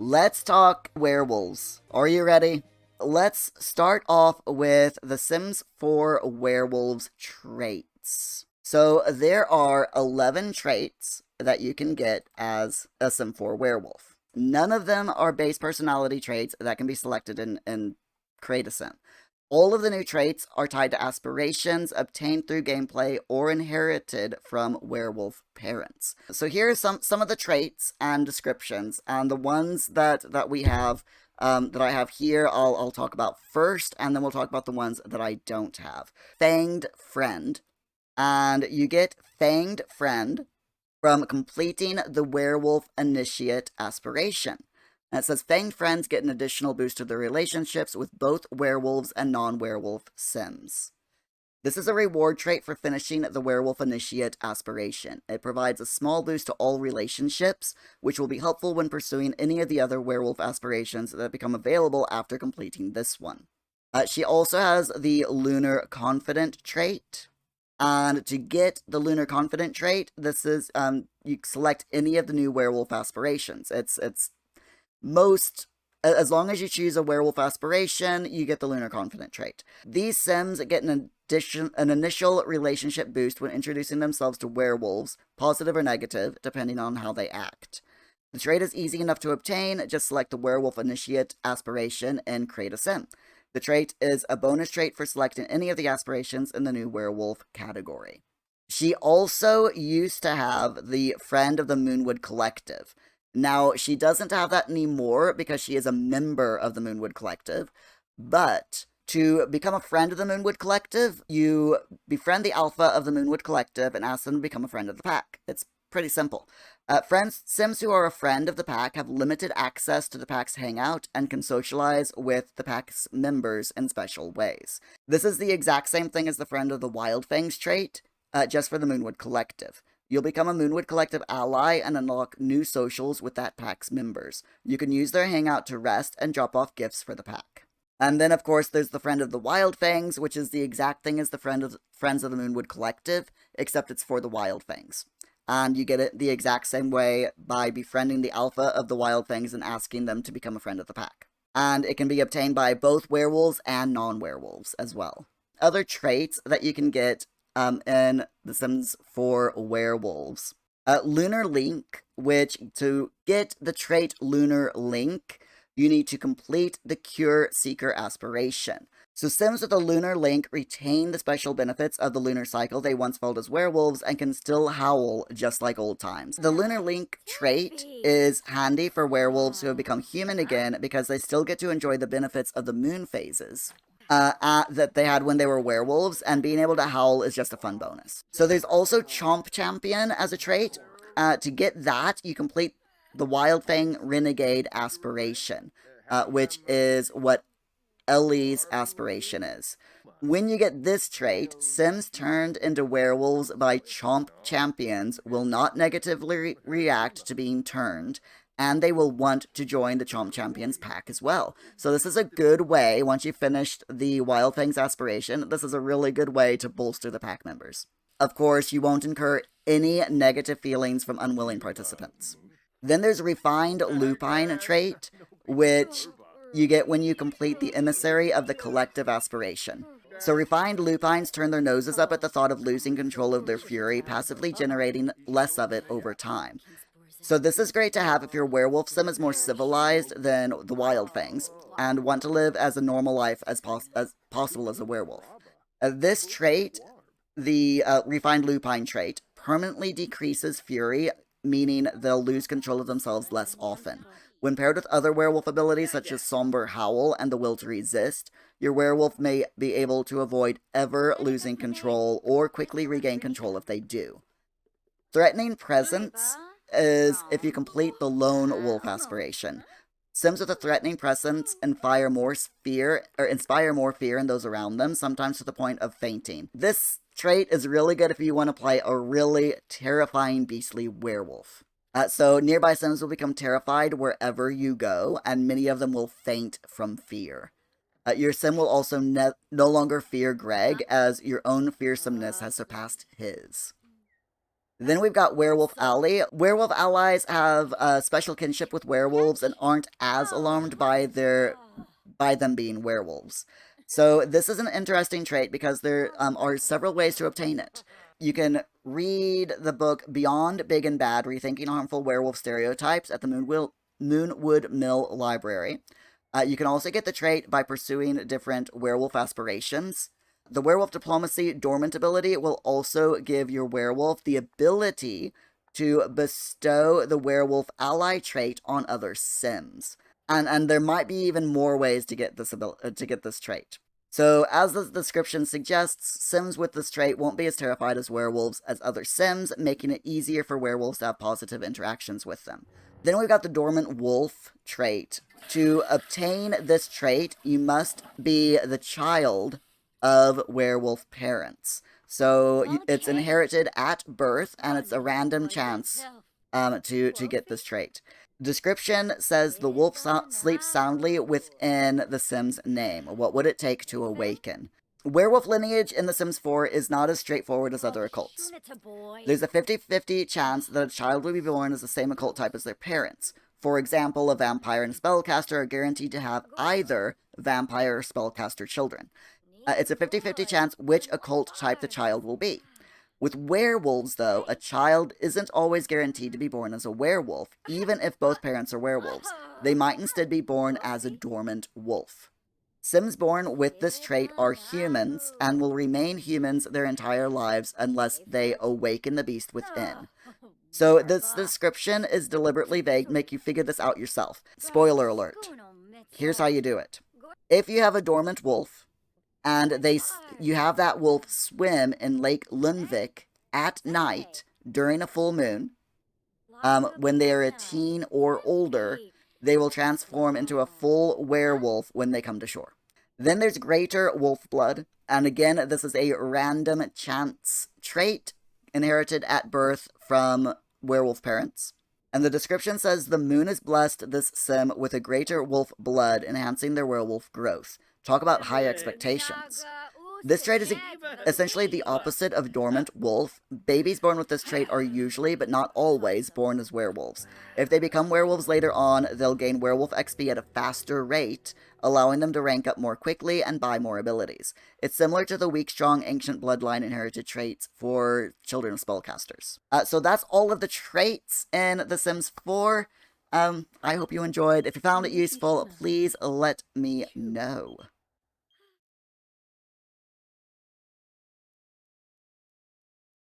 Let's talk werewolves. Are you ready? Let's start off with the Sims 4 Werewolves Traits. So there are 11 traits that you can get as a Sim 4 werewolf. None of them are base personality traits that can be selected in Create a Sim. All of the new traits are tied to aspirations obtained through gameplay or inherited from werewolf parents. So here are some of the traits and descriptions, and the ones that we have, that I have here, I'll talk about first, and then we'll talk about the ones that I don't have. Fanged Friend, and you get Fanged Friend from completing the Werewolf Initiate aspiration. And it says, Fanged Friends get an additional boost to their relationships with both werewolves and non-werewolf Sims. This is a reward trait for finishing the Werewolf Initiate aspiration. It provides a small boost to all relationships, which will be helpful when pursuing any of the other werewolf aspirations that become available after completing this one. She also has the Lunar Confident trait. And to get the Lunar Confident trait, this is, you select any of the new werewolf aspirations. It's as long as you choose a werewolf aspiration, you get the Lunar Confident trait. These Sims get an initial relationship boost when introducing themselves to werewolves, positive or negative, depending on how they act. The trait is easy enough to obtain, just select the Werewolf Initiate aspiration and create a Sim. The trait is a bonus trait for selecting any of the aspirations in the new werewolf category. She also used to have the Friend of the Moonwood Collective. Now, she doesn't have that anymore because she is a member of the Moonwood Collective, but to become a friend of the Moonwood Collective, you befriend the alpha of the Moonwood Collective and ask them to become a friend of the pack. It's pretty simple. Sims who are a friend of the pack have limited access to the pack's hangout and can socialize with the pack's members in special ways. This is the exact same thing as the Friend of the Wild Fangs trait, just for the Moonwood Collective. You'll become a Moonwood Collective ally and unlock new socials with that pack's members. You can use their hangout to rest and drop off gifts for the pack. And then, of course, there's the Friend of the Wild Fangs, which is the exact thing as the Friends of the Moonwood Collective, except it's for the Wild Fangs. And you get it the exact same way by befriending the alpha of the Wild Fangs and asking them to become a friend of the pack. And it can be obtained by both werewolves and non-werewolves as well. Other traits that you can get in The Sims 4 Werewolves. Lunar Link, which to get the trait Lunar Link, you need to complete the Cure Seeker aspiration. So Sims with a Lunar Link retain the special benefits of the lunar cycle they once felt as werewolves and can still howl just like old times. The Lunar Link trait is handy for werewolves who have become human again because they still get to enjoy the benefits of the moon phases that they had when they were werewolves, and being able to howl is just a fun bonus. So there's also Chomp Champion as a trait. To get that, you complete the Wild Fang Renegade aspiration, which is what Ellie's aspiration is. When you get this trait, Sims turned into werewolves by Chomp Champions will not negatively react to being turned, and they will want to join the Chomp Champions pack as well. So this is a good way, once you've finished the Wild Fangs aspiration, this is a really good way to bolster the pack members. Of course, you won't incur any negative feelings from unwilling participants. Then there's Refined Lupine trait, which you get when you complete the Emissary of the Collective aspiration. So Refined Lupines turn their noses up at the thought of losing control of their fury, passively generating less of it over time. So this is great to have if your werewolf sim is more civilized than the Wild Fangs, and want to live as a normal life as possible as a werewolf. This trait, the Refined Lupine trait, permanently decreases fury, meaning they'll lose control of themselves less often. When paired with other werewolf abilities such as Somber Howl and the Will to Resist, your werewolf may be able to avoid ever losing control or quickly regain control if they do. Threatening Presence is if you complete the Lone Wolf aspiration. Sims with a threatening presence inspire more fear in those around them, sometimes to the point of fainting. This trait is really good if you want to play a really terrifying beastly werewolf. So nearby Sims will become terrified wherever you go, and many of them will faint from fear. Your Sim will also no longer fear Greg, as your own fearsomeness has surpassed his. Then we've got Werewolf Alley. Werewolf allies have a special kinship with werewolves and aren't as alarmed by them being werewolves. So this is an interesting trait because there are several ways to obtain it. You can read the book Beyond Big and Bad, Rethinking Harmful Werewolf Stereotypes at the Moonwood Mill Library. You can also get the trait by pursuing different werewolf aspirations. The Werewolf Diplomacy Dormant ability will also give your werewolf the ability to bestow the Werewolf Ally trait on other Sims. And there might be even more ways to get this trait. So, as the description suggests, Sims with this trait won't be as terrified as werewolves as other Sims, making it easier for werewolves to have positive interactions with them. Then we've got the Dormant Wolf trait. To obtain this trait, you must be the child of werewolf parents. So, it's inherited at birth, and it's a random chance to get this trait. Description says the wolf sleeps soundly within the Sim's name. What would it take to awaken? Werewolf lineage in The Sims 4 is not as straightforward as other occults. There's a 50-50 chance that a child will be born as the same occult type as their parents. For example, a vampire and a spellcaster are guaranteed to have either vampire or spellcaster children. It's a 50-50 chance which occult type the child will be. With werewolves, though, a child isn't always guaranteed to be born as a werewolf, even if both parents are werewolves. They might instead be born as a dormant wolf. Sims born with this trait are humans, and will remain humans their entire lives unless they awaken the beast within. So this description is deliberately vague to make you figure this out yourself. Spoiler alert. Here's how you do it. If you have a dormant wolf, and you have that wolf swim in Lake Lunvik at night during a full moon, when they are a teen or older, they will transform into a full werewolf when they come to shore. Then there's Greater Wolf Blood, and again, this is a random chance trait inherited at birth from werewolf parents. And the description says the moon has blessed this sim with a greater wolf blood, enhancing their werewolf growth. Talk about high expectations. This trait is essentially the opposite of Dormant Wolf. Babies born with this trait are usually, but not always, born as werewolves. If they become werewolves later on, they'll gain werewolf XP at a faster rate, allowing them to rank up more quickly and buy more abilities. It's similar to the weak, strong, ancient bloodline inherited traits for children of spellcasters. So that's all of the traits in The Sims 4. I hope you enjoyed. If you found it useful, please let me know.